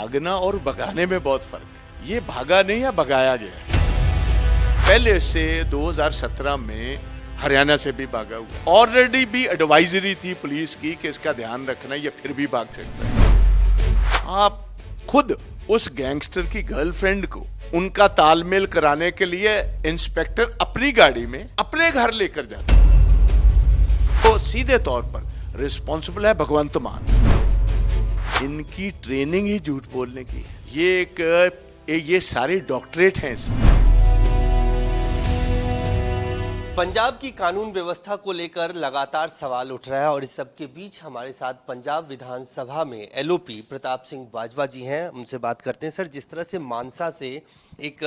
भागना और भगाने में बहुत फर्क है। ये भागा नहीं या भगाया गया। पहले से 2017 में हरियाणा से भी भागा हुआ। ऑलरेडी भी एडवाइजरी थी पुलिस की कि इसका ध्यान रखना, ये फिर भी भाग सकता है। आप खुद उस गैंगस्टर की गर्लफ्रेंड को उनका तालमेल कराने के लिए इंस्पेक्टर अपनी गाड़ी में अपने घर लेकर जाता है, तो सीधे तौर पर रिस्पॉन्सिबल है भगवंत मान। इनकी ट्रेनिंग ही झूठ बोलने की है। ये सारे डॉक्टरेट हैं इसमें। पंजाब की कानून व्यवस्था को लेकर लगातार सवाल उठ रहा है और इस सब के बीच हमारे साथ पंजाब विधानसभा में एलओपी प्रताप सिंह बाजवा जी हैं। उनसे बात करते हैं। सर, जिस तरह से मानसा से एक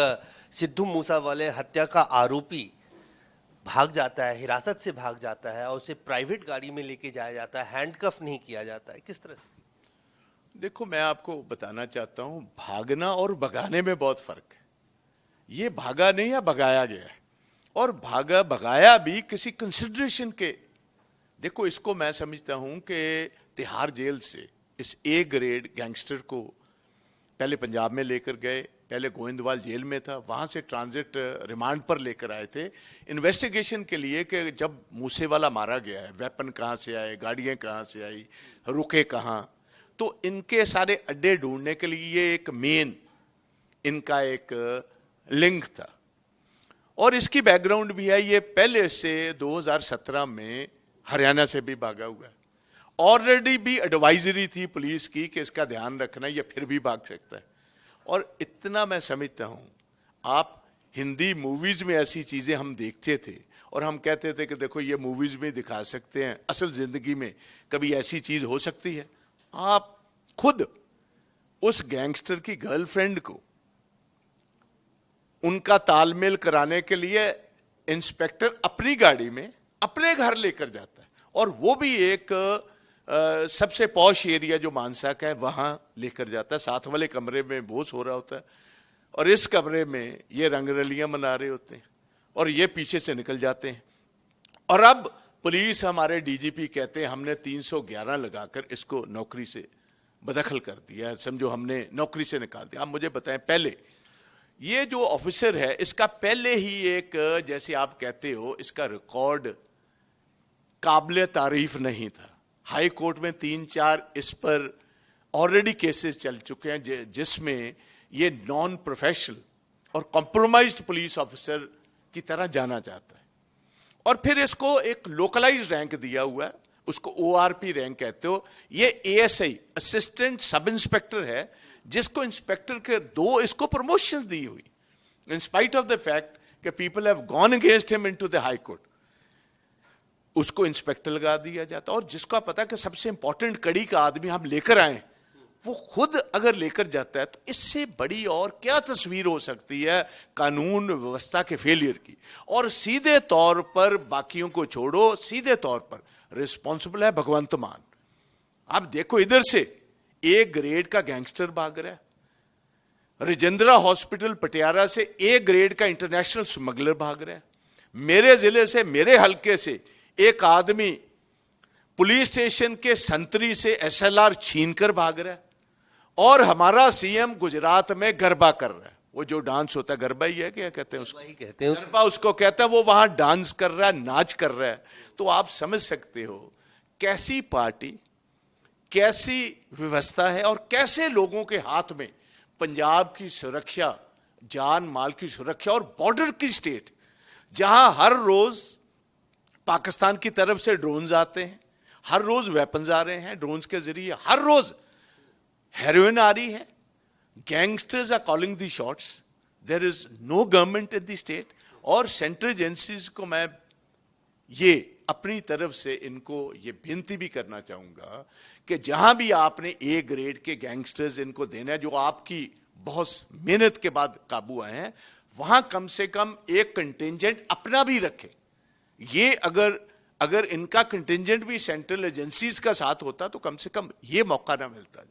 सिद्धू मूसावाले हत्या का आरोपी भाग जाता है, हिरासत से भाग जाता है और उसे प्राइवेट गाड़ी में लेके जाया जाता है, हैंडकफ नहीं किया जाता है, किस तरह से? देखो, मैं आपको बताना चाहता हूं, भागना और भगाने में बहुत फर्क है। ये भागा नहीं या भगाया गया है, और भागा भगाया भी किसी कंसिडरेशन के। देखो, इसको मैं समझता हूं कि तिहाड़ जेल से इस ए ग्रेड गैंगस्टर को पहले पंजाब में लेकर गए, पहले गोविंदवाल जेल में था, वहां से ट्रांजिट रिमांड पर लेकर आए थे इन्वेस्टिगेशन के लिए कि जब मूसेवाला मारा गया है, वेपन कहां से आए, गाड़ियां कहां से आई, रुके कहां, तो इनके सारे अड्डे ढूंढने के लिए ये एक मेन इनका एक लिंक था। और इसकी बैकग्राउंड भी है, ये पहले से 2017 में हरियाणा से भी भागा हुआ है। ऑलरेडी भी एडवाइजरी थी पुलिस की कि इसका ध्यान रखना, ये फिर भी भाग सकता है। और इतना मैं समझता हूं, आप हिंदी मूवीज में ऐसी चीजें हम देखते थे और हम कहते थे कि देखो ये मूवीज में दिखा सकते हैं, असल जिंदगी में कभी ऐसी चीज हो सकती है। आप खुद उस गैंगस्टर की गर्लफ्रेंड को उनका तालमेल कराने के लिए इंस्पेक्टर अपनी गाड़ी में अपने घर लेकर जाता है, और वो भी एक सबसे पॉश एरिया जो मानसा का है वहां लेकर जाता है। साथ वाले कमरे में बोस हो रहा होता है और इस कमरे में ये रंगरलियां मना रहे होते हैं और ये पीछे से निकल जाते हैं। और अब पुलिस, हमारे डीजीपी कहते हैं हमने 311 लगाकर इसको नौकरी से बदखल कर दिया, समझो हमने नौकरी से निकाल दिया। आप मुझे बताएं, पहले ये जो ऑफिसर है इसका पहले ही एक, जैसे आप कहते हो, इसका रिकॉर्ड काबिले तारीफ नहीं था। हाई कोर्ट में 3-4 इस पर ऑलरेडी केसेस चल चुके हैं जिसमें ये नॉन प्रोफेशनल और कॉम्प्रोमाइज्ड पुलिस ऑफिसर की तरह जाना जाता है। और फिर इसको एक लोकलाइज्ड रैंक दिया हुआ है, उसको ओआरपी रैंक कहते हो। ये एएसआई असिस्टेंट सब इंस्पेक्टर है, जिसको इंस्पेक्टर के 2 इसको प्रमोशन दी हुई, in spite of the fact कि people have gone against him into the high court. उसको इंस्पेक्टर लगा दिया जाता, और जिसका पता कि सबसे इंपॉर्टेंट कड़ी का आदमी हम लेकर आए, वो खुद अगर लेकर जाता है, तो इससे बड़ी और क्या तस्वीर हो सकती है कानून व्यवस्था के फेलियर की। और सीधे तौर पर, बाकियों को छोड़ो, सीधे तौर पर रिस्पॉन्सिबल है भगवंत मान। आप देखो, इधर से ए ग्रेड का गैंगस्टर भाग रहा है, राजेंद्रा हॉस्पिटल पटियाला से ए ग्रेड का इंटरनेशनल स्मगलर भाग रहा है, मेरे जिले से, मेरे हलके से एक आदमी पुलिस स्टेशन के संतरी से एसएलआर छीनकर भाग रहा है, और हमारा सीएम गुजरात में गरबा कर रहा है। वो जो डांस होता है, गरबा ही है, क्या कहते हैं उसको? कहते हैं गरबा उसको कहता है। वो वहां डांस कर रहा है, नाच कर रहा है। तो आप समझ सकते हो कैसी पार्टी, कैसी व्यवस्था है, और कैसे लोगों के हाथ में पंजाब की सुरक्षा, जान माल की सुरक्षा, और बॉर्डर की स्टेट, जहां हर रोज पाकिस्तान की तरफ से ड्रोन्स आते हैं, हर रोज वेपन्स आ रहे हैं ड्रोन्स के जरिए, हर रोज हेरोइन आ रही है, gangsters are calling the shots, there is no government in the state. और सेंट्रल एजेंसीज को मैं ये अपनी तरफ से इनको ये विनती भी करना चाहूंगा कि जहां भी आपने ए ग्रेड के गैंगस्टर्स इनको देना है, जो आपकी बहुत मेहनत के बाद काबू आए हैं, वहां कम से कम एक कंटिजेंट अपना भी रखे। ये अगर इनका कंटिजेंट भी सेंट्रल एजेंसीज का साथ होता तो कम से कम ये मौका ना मिलता।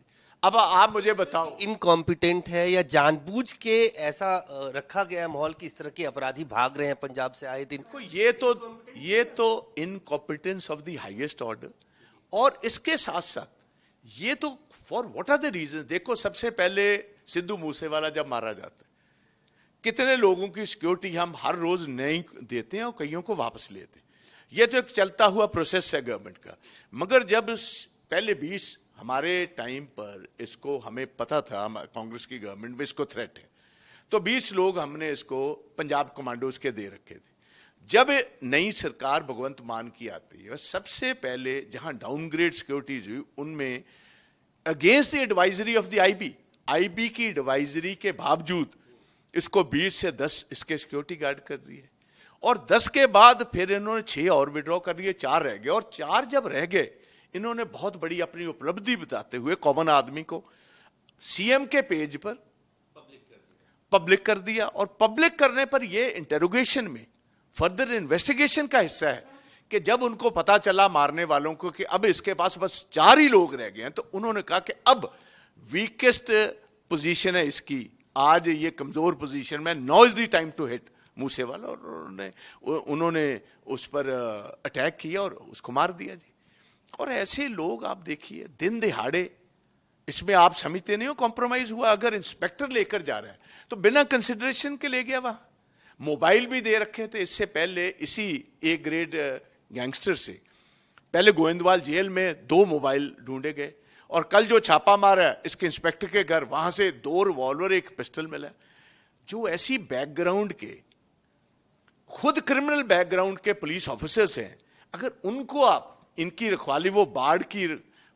अब आप मुझे बताओ, इनकॉम्पिटेंट है या जानबूझ के ऐसा रखा गया माहौल कि इस तरह के अपराधी भाग रहे हैं पंजाब से आए दिन? ये तो incompetence of the highest order, और इसके साथ साथ ये तो for what are the reason. देखो, सबसे पहले सिद्धू मूसेवाला जब मारा जाता है, कितने लोगों की सिक्योरिटी हम हर रोज नहीं देते हैं और कईयों को वापस लेते हैं। ये तो एक चलता हुआ प्रोसेस है गवर्नमेंट का। मगर जब पहले 20 हमारे टाइम पर इसको हमें पता था, कांग्रेस की गवर्नमेंट में इसको थ्रेट है, तो 20 लोग हमने इसको पंजाब कमांडोज के दे रखे थे। जब नई सरकार भगवंत मान की आती है, सबसे पहले जहां डाउनग्रेड सिक्योरिटीज हुई उनमें against the advisory of the IB की एडवाइजरी के बावजूद इसको 20 से 10 इसके सिक्योरिटी गार्ड कर रही है। और 10 के बाद फिर इन्होंने 6 और विड्रॉ कर लिए, 4 रह गए। और 4 जब रह गए, इन्होंने बहुत बड़ी अपनी उपलब्धि बताते हुए कॉमन आदमी को सीएम के पेज पर पब्लिक कर दिया। और पब्लिक करने पर यह इंटेरोगेशन में फर्दर इन्वेस्टिगेशन का हिस्सा है कि जब उनको पता चला मारने वालों को कि अब इसके पास बस 4 ही लोग रह गए हैं, तो उन्होंने कहा कि अब वीकेस्ट पोजीशन है इसकी, आज ये कमजोर पोजीशन में, now is the time to hit Moosewala. और उन्होंने उस पर अटैक किया और उसको मार दिया जी। और ऐसे लोग आप देखिए दिन दिहाड़े, इसमें आप समझते नहीं हो कॉम्प्रोमाइज हुआ। अगर इंस्पेक्टर लेकर जा रहा है तो बिना कंसिडरेशन के ले गया, वहां मोबाइल भी दे रखे थे। इससे पहले इसी ए ग्रेड गैंगस्टर से पहले गोविंदवाल जेल में 2 मोबाइल ढूंढे गए। और कल जो छापा मारा है इसके इंस्पेक्टर के घर, वहां से 2 रिवॉल्वर, 1 पिस्टल मिला। जो ऐसी बैकग्राउंड के, खुद क्रिमिनल बैकग्राउंड के पुलिस ऑफिसर्स हैं, अगर उनको आप इनकी रखवाली, वो बाढ़ की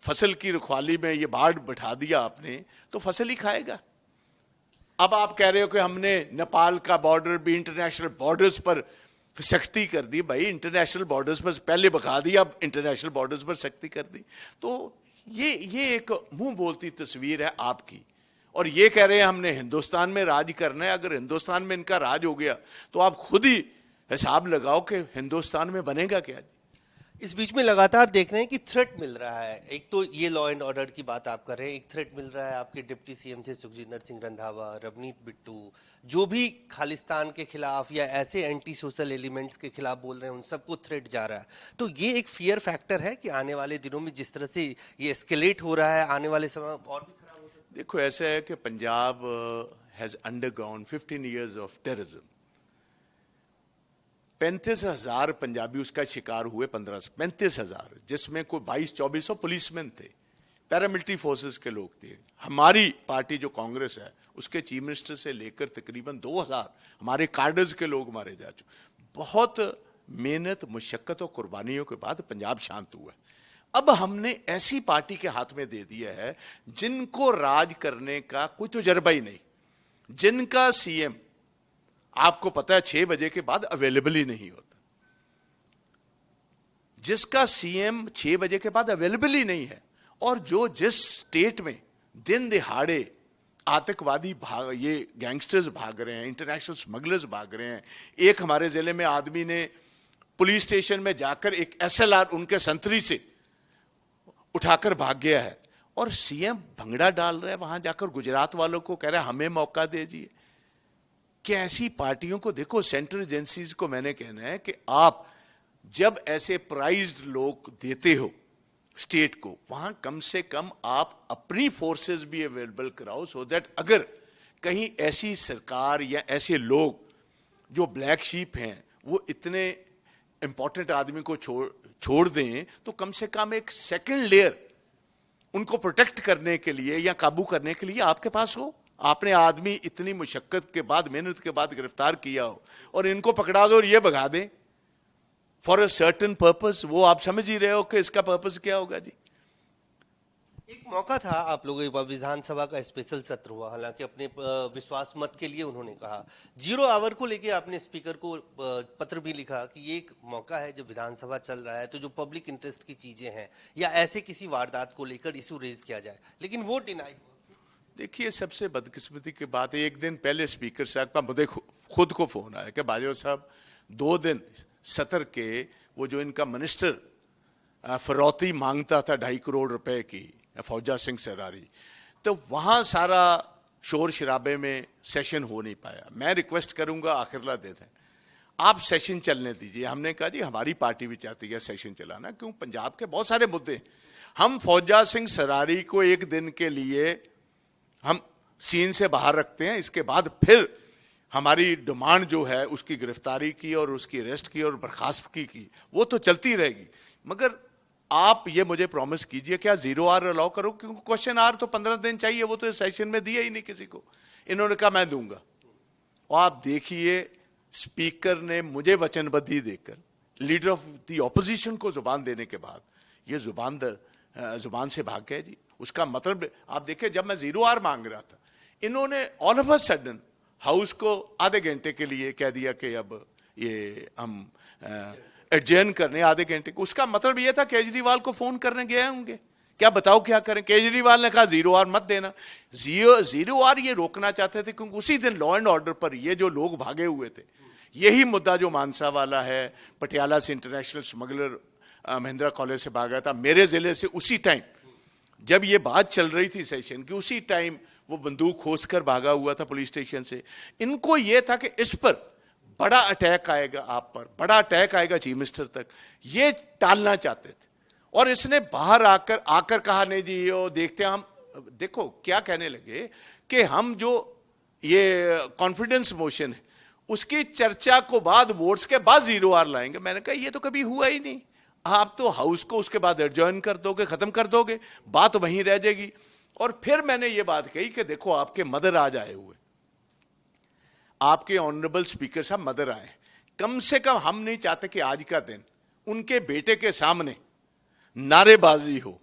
फसल की रखवाली में ये बाढ़ बैठा दिया आपने, तो फसल ही खाएगा। अब आप कह रहे हो कि हमने नेपाल का बॉर्डर भी, इंटरनेशनल बॉर्डर्स पर सख्ती कर दी। भाई, इंटरनेशनल बॉर्डर्स पर पहले भगा दिया, अब इंटरनेशनल बॉर्डर्स पर सख्ती कर दी। तो ये एक मुंह बोलती तस्वीर है आपकी। और ये कह रहे हैं हमने हिंदुस्तान में राज करना है। अगर हिंदुस्तान में इनका राज हो गया तो आप खुद ही हिसाब लगाओ कि हिंदुस्तान में बनेगा क्या। इस बीच में लगातार देख रहे हैं कि थ्रेट मिल रहा है। एक तो ये लॉ एंड ऑर्डर की बात आप कर रहे हैं, एक थ्रेट मिल रहा है आपके डिप्टी सीएम थे सुखजिंदर सिंह रंधावा, रवनीत बिट्टू, जो भी खालिस्तान के खिलाफ या ऐसे एंटी सोशल एलिमेंट्स के खिलाफ बोल रहे हैं, उन सबको थ्रेट जा रहा है। तो ये एक फियर फैक्टर है कि आने वाले दिनों में जिस तरह से ये एस्केलेट हो रहा है, आने वाले समय और भी खराब हो सकता है। देखो, ऐसा है कि Punjab has undergone 15 years of terrorism. 35,000 Punjabi उसका शिकार हुए, 15 से 35,000, जिसमें कोई 22-2400 पुलिसमैन थे, पैरामिलिट्री फोर्सेस के लोग थे। हमारी पार्टी जो कांग्रेस है, उसके चीफ मिनिस्टर से लेकर तकरीबन 2000 हमारे कार्डर्स के लोग मारे जा चुके। बहुत मेहनत, मुशक्कत और कुर्बानियों के बाद पंजाब शांत हुआ। अब हमने ऐसी पार्टी के हाथ में दे दिया है जिनको राज करने का कोई तजुर्बा ही नहीं, जिनका सीएम आपको पता है 6 बजे के बाद अवेलेबल ही नहीं होता, जिसका सीएम 6 बजे के बाद अवेलेबल ही नहीं है। और जो जिस स्टेट में दिन दिहाड़े आतंकवादी ये गैंगस्टर्स भाग रहे हैं, इंटरनेशनल स्मगलर्स भाग रहे हैं। एक हमारे जिले में आदमी ने पुलिस स्टेशन में जाकर एक SLR उनके संतरी से उठाकर भाग गया है, और सीएम भंगड़ा डाल रहा है वहां जाकर, गुजरात वालों को कह रहा है हमें मौका दे दीजिए। क्या ऐसी पार्टियों को देखो, सेंट्रल एजेंसीज को मैंने कहना है कि आप जब ऐसे प्राइज्ड लोग देते हो स्टेट को, वहां कम से कम आप अपनी फोर्सेस भी अवेलेबल कराओ, सो दैट अगर कहीं ऐसी सरकार या ऐसे लोग जो ब्लैक शीप हैं वो इतने इंपॉर्टेंट आदमी को छोड़ दें, तो कम से कम एक सेकंड लेयर उनको प्रोटेक्ट करने के लिए या काबू करने के लिए आपके पास हो। आपने आदमी इतनी मुशक्कत के बाद, मेहनत के बाद गिरफ्तार किया हो और इनको पकड़ा दो और ये भगा दें फॉर अ सर्टेन पर्पस। वो आप समझ ही रहे हो कि इसका पर्पस क्या होगा जी। एक मौका था आप लोगों के पास, विधानसभा का स्पेशल सत्र हुआ, हालांकि अपने विश्वास मत के लिए उन्होंने कहा, 0 आवर को लेके आपने स्पीकर को पत्र भी लिखा कि ये एक मौका है जब विधानसभा चल रहा है तो जो पब्लिक इंटरेस्ट की चीजें हैं या ऐसे किसी वारदात को लेकर इशू रेज किया जाए, लेकिन वो डिनाई हुआ। देखिए, सबसे बदकिस्मती की बात है, एक दिन पहले स्पीकर साहब का मुझे खुद को फोन आया कि बाजवा साहब 2 दिन सत्र के वो जो इनका मिनिस्टर फरौती मांगता था 2.5 करोड़ रुपए की, फौजा सिंह सरारी, तो वहां सारा शोर शराबे में सेशन हो नहीं पाया। मैं रिक्वेस्ट करूंगा आखिरला दिन है, आप सेशन चलने दीजिए। हमने कहा जी हमारी पार्टी भी चाहती है सेशन चलाना, क्यों पंजाब के बहुत सारे मुद्दे, हम फौजा सिंह सरारी को एक दिन के लिए हम सीन से बाहर रखते हैं, इसके बाद फिर हमारी डिमांड जो है उसकी गिरफ्तारी की और उसकी अरेस्ट की और बर्खास्तगी की, वो तो चलती रहेगी। मगर आप ये मुझे प्रॉमिस कीजिए क्या 0 आवर अलाउ करो, क्योंकि क्वेश्चन आवर तो 15 दिन चाहिए, वो तो इस सेशन में दिया ही नहीं किसी को। इन्होंने कहा मैं दूंगा, और आप देखिए स्पीकर ने मुझे वचनबद्धी देकर लीडर ऑफ द ऑपोजिशन को जुबान देने के बाद ये जुबान से भाग गए जी। उसका मतलब आप देखिए, जब मैं 0 आवर मांग रहा था, इन्होंने all of a sudden house को आधे घंटे के लिए कह दिया कि अब ये हम एडजर्न करने आधे घंटे को। उसका मतलब ये था केजरीवाल को फोन करने गए होंगे, क्या बताओ क्या करें। केजरीवाल ने कहा 0 आवर मत देना। 0 आवर ये रोकना चाहते थे, क्योंकि उसी दिन लॉ एंड ऑर्डर पर ये जो लोग भागे हुए थे, यही मुद्दा जो मानसा वाला है, पटियाला से इंटरनेशनल स्मगलर महिंद्रा कॉलेज से भागा था, मेरे जिले से उसी टाइम जब ये बात चल रही थी सेशन की, उसी टाइम वो बंदूक खोस कर भागा हुआ था पुलिस स्टेशन से। इनको ये था कि इस पर बड़ा अटैक आएगा, आप पर बड़ा अटैक आएगा चीफ मिनिस्टर तक, ये टालना चाहते थे। और इसने बाहर आकर कहा नहीं जी ये देखते हैं हम। देखो क्या कहने लगे कि हम जो ये कॉन्फिडेंस मोशन है उसकी चर्चा को बाद वोट्स के बाद 0 आवर लाएंगे। मैंने कहा ये तो कभी हुआ ही नहीं, आप तो हाउस को उसके बाद एडजॉर्न कर दोगे, खत्म कर दोगे, बात वहीं रह जाएगी। और फिर मैंने ये बात कही कि देखो आपके मदर आज आए हुए, आपके ऑनरेबल स्पीकर साहब मदर आए, कम से कम हम नहीं चाहते कि आज का दिन उनके बेटे के सामने नारेबाजी हो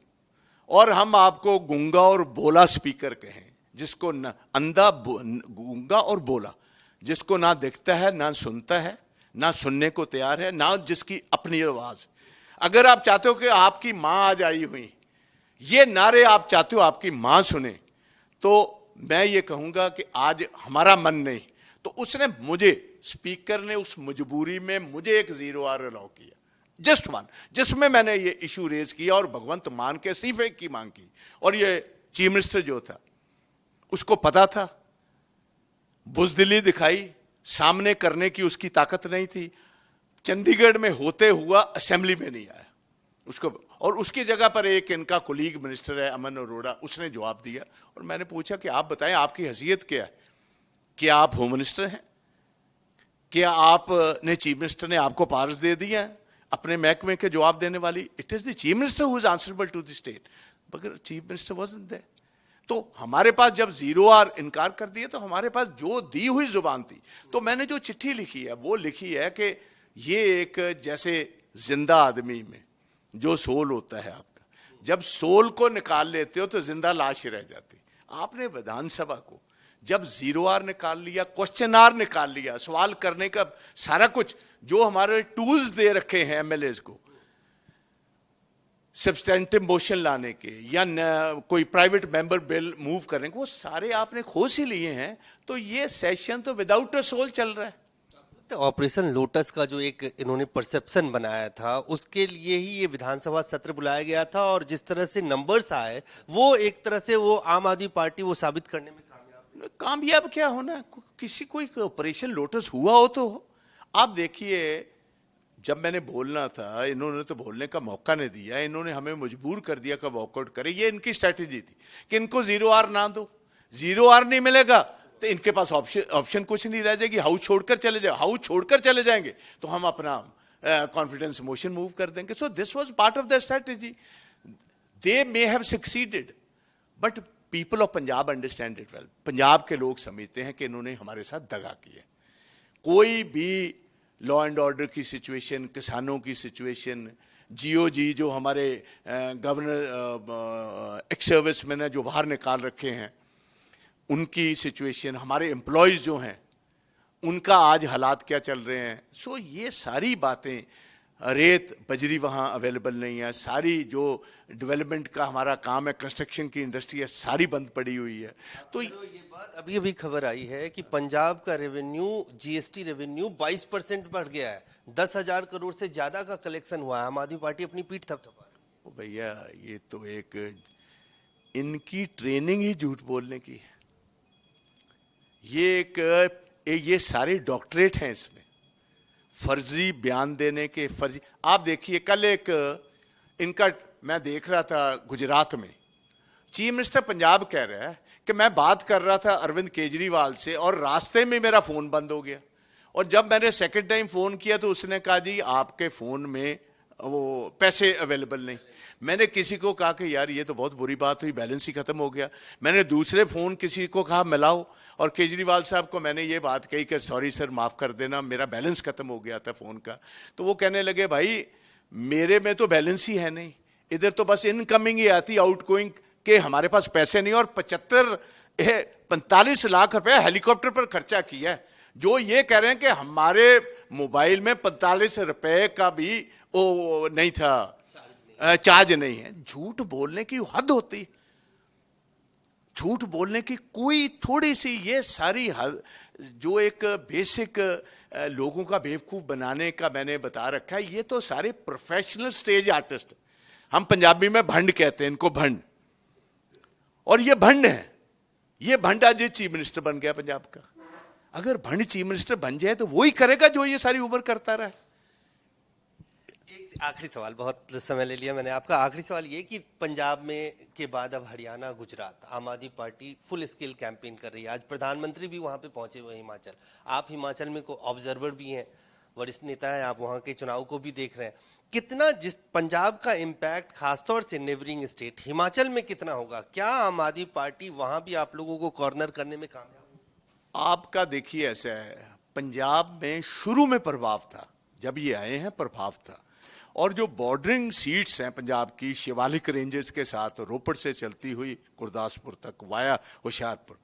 और हम आपको गूंगा और बोला स्पीकर कहें, जिसको न अंधा गूंगा और बोला, जिसको ना दिखता है ना सुनता है ना सुनने को तैयार है ना जिसकी अपनी आवाज। अगर आप चाहते हो कि आपकी मां आज आई हुई, ये नारे आप चाहते हो आपकी मां सुने, तो मैं ये कहूंगा कि आज हमारा मन नहीं। तो उसने मुझे, स्पीकर ने उस मजबूरी में मुझे एक 0 आवर अलाउ किया, जस्ट वन, जिसमें मैंने ये इशू रेज किया और भगवंत मान के इस्तीफे की मांग की। और ये चीफ मिनिस्टर जो था उसको पता था, बुजदिली दिखाई, सामने करने की उसकी ताकत नहीं थी। चंडीगढ़ में होते हुआ असेंबली में नहीं आया उसको, और उसकी जगह पर एक इनका कोलीग मिनिस्टर है अमन अरोड़ा, उसने जवाब दिया। और मैंने पूछा कि आप बताएं आपकी हैसियत क्या है, क्या आप होम मिनिस्टर हैं, क्या आपने चीफ मिनिस्टर ने आपको पावर्स दे दिया है अपने महकमे के जवाब देने वाली। It is the chief minister who is answerable to the state, मगर चीफ मिनिस्टर वाजंट देयर। तो हमारे पास जब 0 आवर इनकार कर दिए, तो हमारे पास जो दी हुई जुबान थी, तो मैंने जो चिट्ठी लिखी है वो लिखी है कि ये एक जैसे जिंदा आदमी में जो सोल होता है आपका, जब सोल को निकाल लेते हो तो जिंदा लाश रह जाती। आपने विधानसभा को जब 0 आवर निकाल लिया, क्वेश्चन आवर निकाल लिया, सवाल करने का सारा कुछ जो हमारे टूल्स दे रखे हैं एमएलएज को, सब्सटेंटिव मोशन लाने के या कोई प्राइवेट मेंबर बिल मूव करने के, वो सारे आपने खोज ही लिए हैं। तो ये सेशन तो विदाउट अ सोल चल रहा है। ऑपरेशन लोटस का जो एक इन्होंने परसेप्शन बनाया था, उसके लिए ही ये विधानसभा सत्र बुलाया गया था, और जिस तरह से नंबर्स आए वो एक तरह से वो आम आदमी पार्टी वो साबित करने में कामयाब क्या होना, किसी कोई ऑपरेशन लोटस हुआ हो तो हो। आप देखिए जब मैंने बोलना था, इन्होंने तो बोलने का मौका नहीं दिया, इन्होंने हमें मजबूर कर दिया कि वॉकआउट करें। ये इनकी स्ट्रैटेजी थी कि इनको 0 आवर ना दो, 0 आवर नहीं मिलेगा तो इनके पास ऑप्शन कुछ नहीं रह जाएगी, हाउस छोड़कर चले जाए, हाउस छोड़कर चले जाएंगे तो हम अपना कॉन्फिडेंस मोशन मूव कर देंगे। So this was part of the strategy. They may have succeeded but people of Punjab understand it well. Punjab के लोग समझते हैं कि इन्होंने हमारे साथ दगा की है। कोई भी लॉ एंड ऑर्डर की सिचुएशन, किसानों की सिचुएशन, जीओजी जो हमारे गवर्नर एक्स सर्विसमैन है जो बाहर निकाल रखे हैं, उनकी सिचुएशन, हमारे एम्प्लॉयज जो हैं उनका आज हालात क्या चल रहे हैं। सो ये सारी बातें, रेत बजरी वहाँ अवेलेबल नहीं है, सारी जो डेवलपमेंट का हमारा काम है, कंस्ट्रक्शन की इंडस्ट्री है, सारी बंद पड़ी हुई है। तो ये बात अभी अभी खबर आई है कि पंजाब का रेवेन्यू, जीएसटी रेवेन्यू 22% बढ़ गया है, 10,000 करोड़ से ज्यादा का कलेक्शन हुआ है। आम आदमी पार्टी अपनी पीठ थपथपा रही है। भैया ये तो एक इनकी ट्रेनिंग ही झूठ बोलने की है। ये सारे डॉक्टरेट हैं इसमें, फर्जी बयान देने के, फर्जी। आप देखिए कल एक इनका मैं देख रहा था गुजरात में, चीफ मिनिस्टर पंजाब कह रहा है कि मैं बात कर रहा था अरविंद केजरीवाल से और रास्ते में मेरा फोन बंद हो गया, और जब मैंने सेकंड टाइम फोन किया तो उसने कहा जी आपके फोन में वो पैसे अवेलेबल नहीं। मैंने किसी को कहा कि यार ये तो बहुत बुरी बात हुई, बैलेंस ही खत्म हो गया। मैंने दूसरे फोन किसी को कहा मिलाओ, और केजरीवाल साहब को मैंने ये बात कही कि सॉरी सर माफ कर देना, मेरा बैलेंस खत्म हो गया था फोन का। तो वो कहने लगे भाई मेरे में तो बैलेंस ही है नहीं, इधर तो बस इनकमिंग ही आती, आउटगोइंग के हमारे पास पैसे नहीं। और 45 लाख रुपए हेलीकॉप्टर पर खर्चा किया है। जो ये कह रहे हैं कि हमारे मोबाइल में 45 रुपए का भी वो नहीं था, चार्ज नहीं है। झूठ बोलने की हद होती है, झूठ बोलने की कोई थोड़ी सी, ये सारी हद जो एक बेसिक लोगों का बेवकूफ बनाने का मैंने बता रखा है, ये तो सारे प्रोफेशनल स्टेज आर्टिस्ट, हम पंजाबी में भंड कहते हैं इनको, भंड। और ये भंड है, ये भंड आज चीफ मिनिस्टर बन गया पंजाब का। अगर भंड चीफ मिनिस्टर बन जाए तो वही करेगा जो ये सारी उम्र करता रहा है। एक आखिरी सवाल, बहुत समय ले लिया मैंने आपका। आखिरी सवाल ये कि पंजाब में के बाद अब हरियाणा, गुजरात, आम आदमी पार्टी फुल स्केल कैंपेन कर रही है। आज प्रधानमंत्री भी वहां पे पहुंचे हुए हिमाचल। आप हिमाचल में को ऑब्जर्वर भी हैं, वरिष्ठ नेता हैं, आप वहां के चुनाव को भी देख रहे हैं। कितना जिस पंजाब का इम्पैक्ट खासतौर से नेबरिंग स्टेट हिमाचल में कितना होगा? क्या आम आदमी पार्टी वहां भी आप लोगों को कॉर्नर करने में कामयाब? आपका देखिए ऐसा है, पंजाब में शुरू में प्रभाव था, जब ये आए हैं प्रभाव था। और जो बॉर्डरिंग सीट्स हैं पंजाब की शिवालिक रेंजेस के साथ, रोपड़ से चलती हुई गुरदासपुर तक वाया होशियारपुर,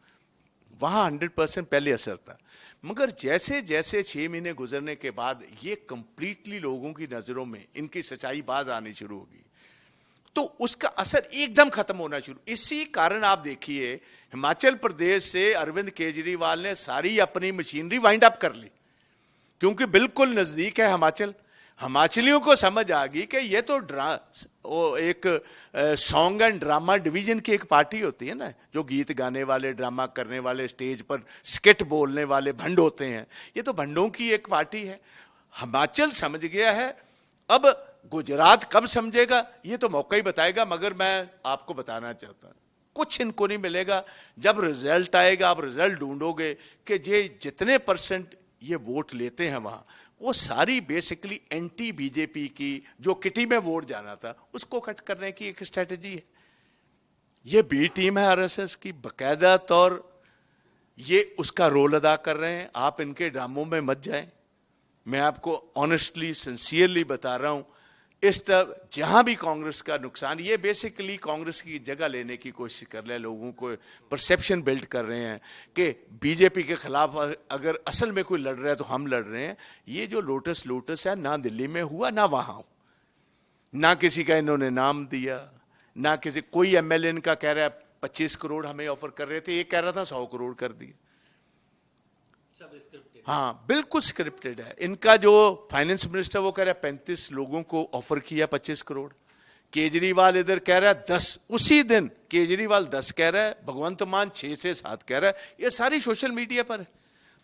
वहाँ 100% पहले असर था। मगर जैसे जैसे 6 महीने गुजरने के बाद ये कंप्लीटली लोगों की नज़रों में इनकी सच्चाई बात आनी शुरू होगी, तो उसका असर एकदम खत्म होना शुरू। इसी कारण आप देखिए हिमाचल प्रदेश से अरविंद केजरीवाल ने सारी अपनी मशीनरी वाइंड अप कर ली, क्योंकि बिल्कुल नजदीक है हिमाचल। हिमाचलियों को समझ आ गई कि ये तो एक सॉन्ग एंड ड्रामा डिवीजन की एक पार्टी होती है ना, जो गीत गाने वाले, ड्रामा करने वाले, स्टेज पर स्किट बोलने वाले भंड होते हैं, ये तो भंडों की एक पार्टी है। हिमाचल समझ गया है, अब गुजरात कब समझेगा ये तो मौका ही बताएगा। मगर मैं आपको बताना चाहता हूं, कुछ इनको नहीं मिलेगा। जब रिजल्ट आएगा, आप रिजल्ट ढूंढोगे कि ये जितने % ये वोट लेते हैं वहां, वो सारी बेसिकली एंटी बीजेपी की, जो किटी में वोट जाना था उसको कट करने की एक स्ट्रेटजी है। ये बी टीम है आरएसएस की, बकायदा तौर ये उसका रोल अदा कर रहे हैं। आप इनके ड्रामों में मत जाएं। मैं आपको ऑनेस्टली, सिंसियरली बता रहा हूं, इस तरह जहां भी कांग्रेस का नुकसान, ये बेसिकली कांग्रेस की जगह लेने की कोशिश कर रहे हैं, लोगों को परसेप्शन बिल्ड कर रहे हैं कि बीजेपी के खिलाफ अगर असल में कोई लड़ रहा है तो हम लड़ रहे हैं। ये जो लोटस है, ना दिल्ली में हुआ ना वहां, ना किसी का इन्होंने नाम दिया, ना किसी, कोई एमएलए इनका कह रहा है 25 करोड़ हमें ऑफर कर रहे थे, ये कह रहा था 100 करोड़ कर दिए। हाँ बिल्कुल स्क्रिप्टेड है। इनका जो फाइनेंस मिनिस्टर वो कह रहा है 35 लोगों को ऑफर किया 25 करोड़। केजरीवाल इधर कह रहा है 10, उसी दिन केजरीवाल 10 कह रहा है, भगवंत मान 6 से 7 कह रहा है। ये सारी सोशल मीडिया पर है।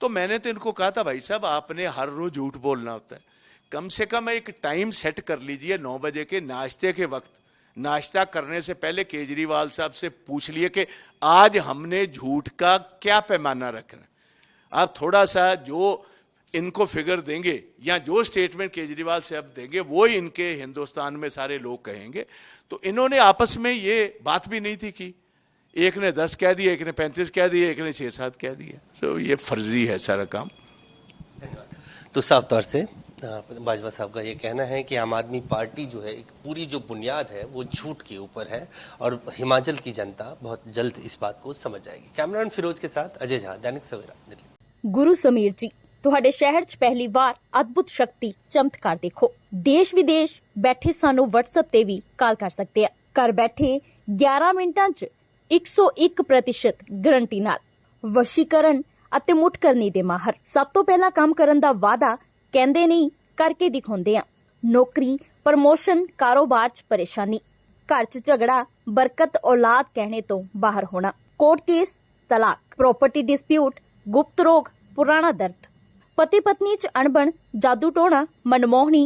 तो मैंने तो इनको कहा था भाई साहब आपने हर रोज झूठ बोलना होता है, कम से कम एक टाइम सेट कर लीजिए 9 बजे के नाश्ते के वक्त। नाश्ता करने से पहले केजरीवाल साहब से पूछ लिए कि आज हमने झूठ का क्या पैमाना रखना है। आप थोड़ा सा जो इनको फिगर देंगे या जो स्टेटमेंट केजरीवाल साहब देंगे वो ही इनके हिंदुस्तान में सारे लोग कहेंगे। तो इन्होंने आपस में ये बात भी नहीं थी कि एक ने 10 कह दिया, एक ने 35 कह दिया, एक ने 6-7 कह दिया। तो ये फर्जी है सारा काम। धन्यवाद। तो साफ तौर से बाजवा साहब का ये कहना है कि आम आदमी पार्टी जो है, एक पूरी जो बुनियाद है वो झूठ के ऊपर है, और हिमाचल की जनता बहुत जल्द इस बात को समझ जाएगी। कैमरामैन फिरोज के साथ अजय झा, दैनिक सवेरा, दिल्ली। गुरु समीर जी, ਤੁਹਾਡੇ ਸ਼ਹਿਰ 'ਚ ਪਹਿਲੀ ਵਾਰ ਅਦਭੁਤ ਸ਼ਕਤੀ ਚਮਤਕਾਰ ਦੇਖੋ। ਦੇਸ਼ ਵਿਦੇਸ਼ ਬੈਠੇ ਸਾਨੂੰ WhatsApp ਤੇ ਵੀ ਕਾਲ ਕਰ ਸਕਦੇ ਆ। ਘਰ ਬੈਠੇ 11 ਮਿੰਟਾਂ 'ਚ 101% ਗਰੰਟੀ ਨਾਲ ਵਸ਼ੀਕਰਨ ਅਤੇ ਮੁੱਠ ਕਰਨੀ ਦੇ ਮਾਹਰ। ਸਭ ਤੋਂ ਪਹਿਲਾਂ ਕੰਮ ਕਰਨ ਦਾ ਵਾਅਦਾ ਕਹਿੰਦੇ ਨਹੀਂ, ਕਰਕੇ ਦਿਖਾਉਂਦੇ ਆ। ਨੌਕਰੀ, ਪ੍ਰਮੋਸ਼ਨ, ਕਾਰੋਬਾਰ 'ਚ ਪਰੇਸ਼ਾਨੀ, ਘਰ 'ਚ ਝਗੜਾ, ਬਰਕਤ, ਔਲਾਦ ਕਹਿਣੇ ਤੋਂ ਬਾਹਰ ਹੋਣਾ, ਕੋਰਟ ਕੇਸ, ਤਲਾਕ, प्रॉपर्टी डिस्प्यूट, गुप्त रोग, पुराना दर्द, पति पत्नी च अणबण, जादू टोना, मनमोहनी,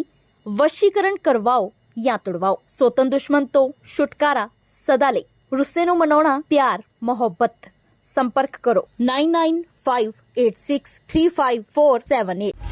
वशीकरण करवाओ ਜਾਂ ਤੁੜਵਾਓ। ਸੋਤਨ ਦੁਸ਼ਮਣ ਤੋਂ ਛੁਟਕਾਰਾ ਸਦਾ ਲਈ। ਰੁੱਸੇ ਨੂੰ ਮਨਾਉਣਾ ਪਿਆਰ ਮੁਹੱਬਤ। ਸੰਪਰਕ ਕਰੋ 9958635478।